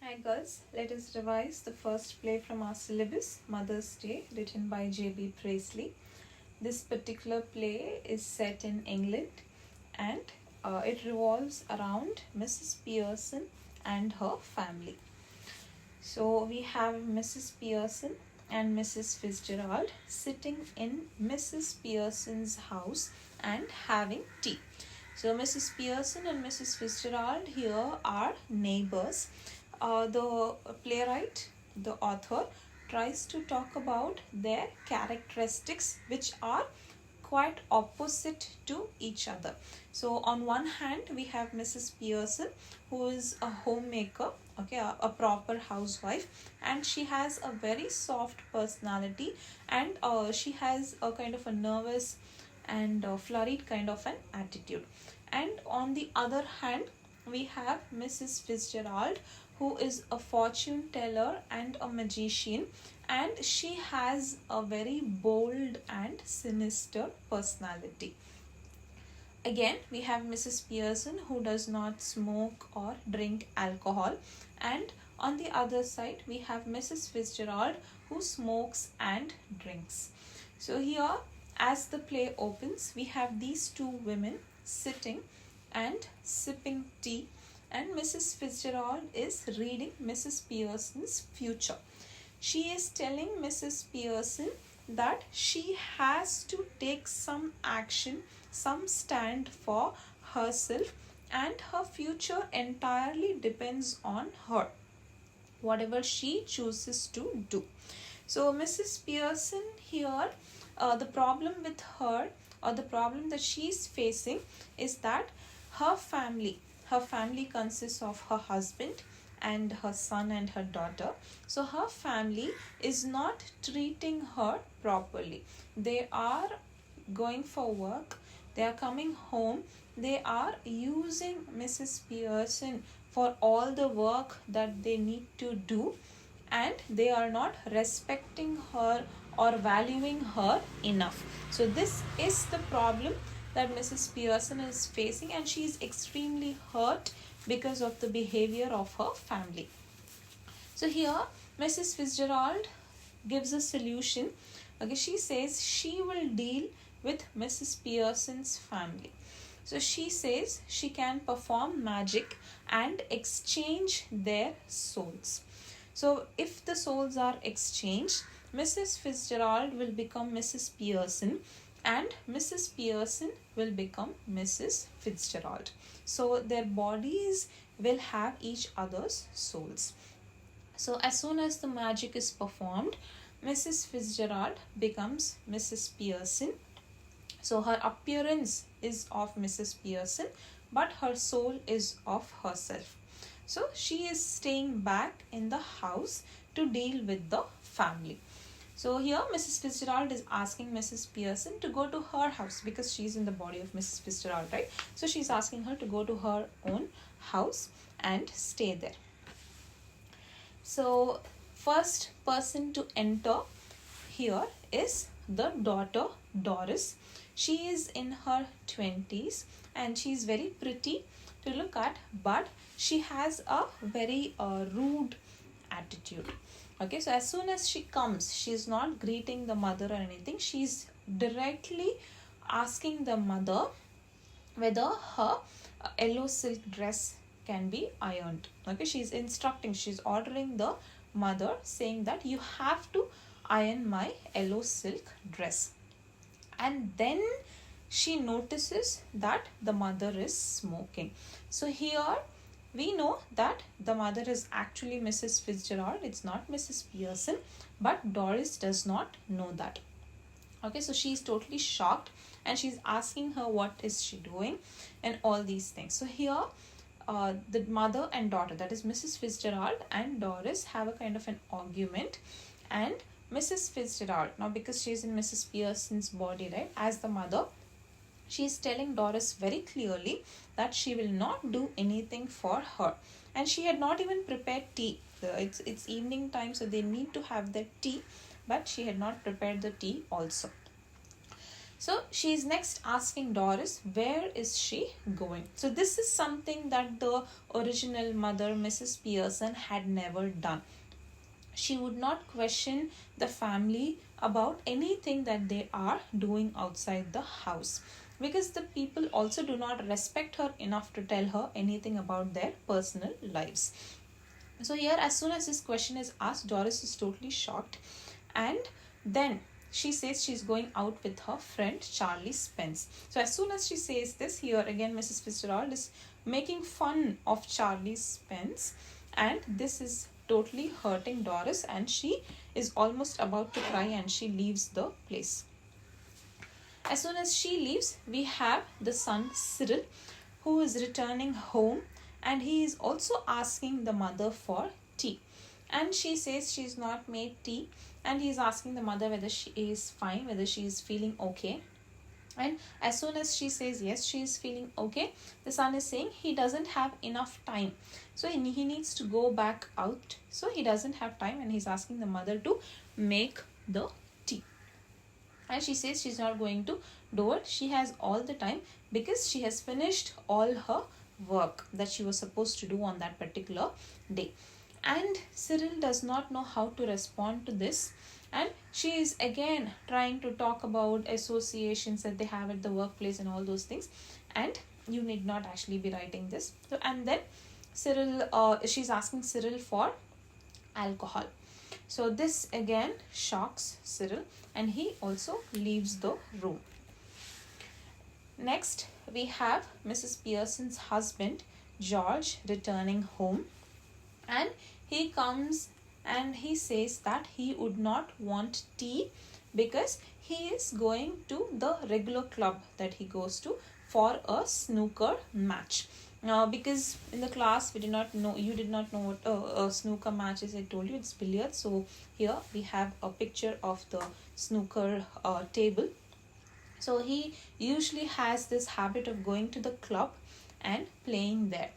Hi girls, let us revise the first play from our syllabus, Mother's Day, written by J.B. Priestley. This particular play is set in England and it revolves around Mrs. Pearson and her family. So we have Mrs. Pearson and Mrs. Fitzgerald sitting in Mrs. Pearson's house and having tea. So Mrs. Pearson and Mrs. Fitzgerald here are neighbors. The playwright, the author, tries to talk about their characteristics which are quite opposite to each other. So on one hand we have Mrs. Pearson, who is a homemaker, a proper housewife, and she has a very soft personality, and she has a kind of a nervous and flurried kind of an attitude. And on the other hand we have Mrs. Fitzgerald, who is a fortune teller and a magician, and she has a very bold and sinister personality. Again, we have Mrs. Pearson, who does not smoke or drink alcohol, and on the other side we have Mrs. Fitzgerald, who smokes and drinks. So here, as the play opens, we have these two women sitting and sipping tea, and Mrs. Fitzgerald is reading Mrs. Pearson's future. She is telling Mrs. Pearson that she has to take some action, some stand for herself, and her future entirely depends on her, whatever she chooses to do. So Mrs. Pearson here, the problem with her, or the problem that she is facing, is that her family consists of her husband and her son and her daughter. So her family is not treating her properly. They are going for work, they are coming home, they are using Mrs. Pearson for all the work that they need to do, and they are not respecting her or valuing her enough. So this is the problem that Mrs. Pearson is facing, and she is extremely hurt because of the behavior of her family. So here Mrs. Fitzgerald gives a solution. She says she will deal with Mrs. Pearson's family. So she says she can perform magic and exchange their souls. So if the souls are exchanged, Mrs. Fitzgerald will become Mrs. Pearson, and Mrs. Pearson will become Mrs. Fitzgerald. So their bodies will have each other's souls. So as soon as the magic is performed, Mrs. Fitzgerald becomes Mrs. Pearson. So her appearance is of Mrs. Pearson, but her soul is of herself. So she is staying back in the house to deal with the family. So here Mrs. Fitzgerald is asking Mrs. Pearson to go to her house, because she is in the body of Mrs. Fitzgerald, right? So she's asking her to go to her own house and stay there. So first person to enter here is the daughter Doris. She is in her 20s and she is very pretty to look at, but she has a very rude attitude. So as soon as she comes, she is not greeting the mother or anything. She is directly asking the mother whether her yellow silk dress can be ironed. She is instructing, she is ordering the mother, saying that you have to iron my yellow silk dress. And then she notices that the mother is smoking. So here we know that the mother is actually Mrs. Fitzgerald. It's not Mrs. Pearson, but Doris does not know that. So she is totally shocked and she's asking her what is she doing and all these things. So here the mother and daughter, that is Mrs. Fitzgerald and Doris, have a kind of an argument, and Mrs. Fitzgerald, now because she is in Mrs. Pearson's body, right, as the mother, she is telling Doris very clearly that she will not do anything for her, and she had not even prepared tea. It's evening time, so they need to have their tea, but she had not prepared the tea also. So she is next asking Doris, where is she going? So this is something that the original mother, Mrs. Pearson, had never done. She would not question the family about anything that they are doing outside the house, because the people also do not respect her enough to tell her anything about their personal lives. So here, as soon as this question is asked, Doris is totally shocked, and then she says she's going out with her friend Charlie Spence. So as soon as she says this, here again Mrs. Fitzgerald is making fun of Charlie Spence, and this is totally hurting Doris, and she is almost about to cry, and she leaves the place. As soon as she leaves, we have the son Cyril, who is returning home, and he is also asking the mother for tea, and she says she's not made tea, and he's asking the mother whether she is fine, whether she is feeling okay. And as soon as she says yes, she is feeling okay, the son is saying he doesn't have enough time, so he needs to go back out, so he doesn't have time, and he's asking the mother to make the tea. And she says she's not going to do it, she has all the time, because she has finished all her work that she was supposed to do on that particular day. And Cyril does not know how to respond to this, and she is again trying to talk about associations that they have at the workplace and all those things, and you need not actually be writing this. So, and then Cyril, she's asking Cyril for alcohol. So this again shocks Cyril, and he also leaves the room. Next, we have Mrs. Pearson's husband, George, returning home, and he comes and he says that he would not want tea because he is going to the regular club that he goes to for a snooker match. Now, because in the class we did not know, you did not know what a snooker match is, I told you it's billiards. So here we have a picture of the snooker table. So he usually has this habit of going to the club and playing there.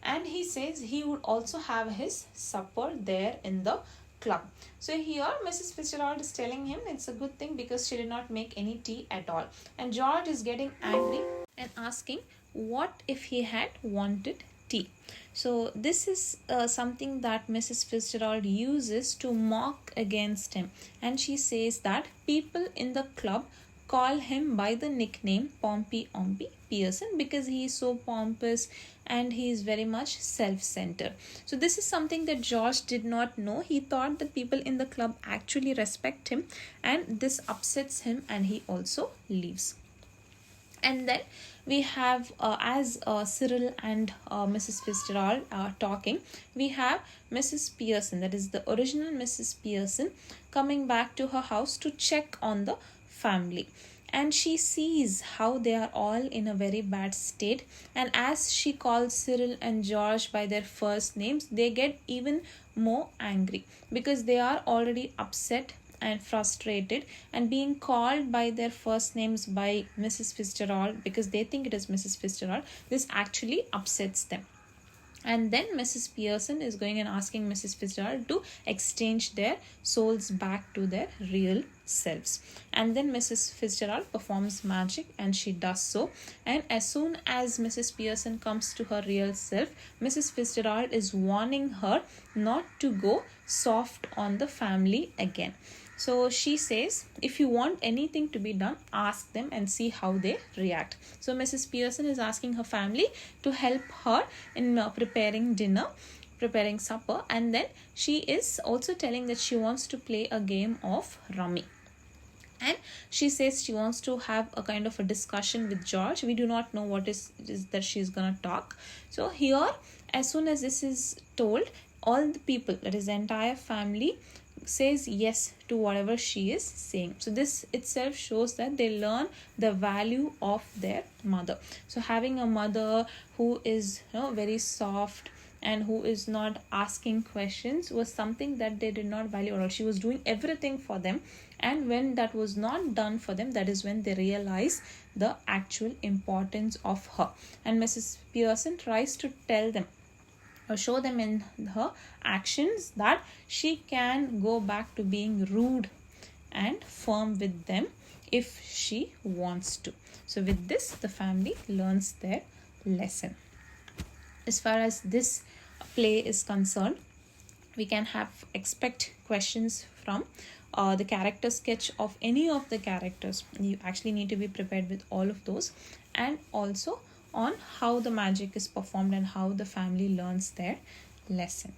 And he says he would also have his supper there in the club. So here Mrs. Fitzgerald is telling him it's a good thing because she did not make any tea at all. And George is getting angry and asking what if he had wanted tea. So this is something that Mrs. Fitzgerald uses to mock against him. And she says that people in the club call him by the nickname Pompey Ompy Pearson because he is so pompous and he is very much self-centered. So this is something that George did not know. He thought that people in the club actually respect him, and this upsets him, and he also leaves. And then we have as Cyril and Mrs. Fitzgerald are talking, we have Mrs. Pearson, that is the original Mrs. Pearson, coming back to her house to check on the family, and she sees how they are all in a very bad state. And as she calls Cyril and George by their first names, they get even more angry because they are already upset and frustrated, and being called by their first names by Mrs. Fitzgerald because they think it is Mrs. Fitzgerald, this actually upsets them. And then Mrs. Pearson is going and asking Mrs. Fitzgerald to exchange their souls back to their real selves. And then Mrs. Fitzgerald performs magic, and she does so. And as soon as Mrs. Pearson comes to her real self, Mrs. Fitzgerald is warning her not to go soft on the family again. So she says, if you want anything to be done, ask them and see how they react. So Mrs. Pearson is asking her family to help her in preparing dinner, preparing supper, and then she is also telling that she wants to play a game of rummy. And she says she wants to have a kind of a discussion with George. We do not know what is that she's gonna talk. So here, as soon as this is told, all the people, that is the entire family, says yes to whatever she is saying. So this itself shows that they learn the value of their mother. So having a mother who is very soft and who is not asking questions was something that they did not value at all. She was doing everything for them, and when that was not done for them, that is when they realize the actual importance of her. And Mrs. Pearson tries to tell them or show them in her actions that she can go back to being rude and firm with them, if she wants to. So with this, the family learns their lesson. As far as this play is concerned, we can expect questions from the character sketch of any of the characters. You actually need to be prepared with all of those, and also on how the magic is performed and how the family learns their lesson.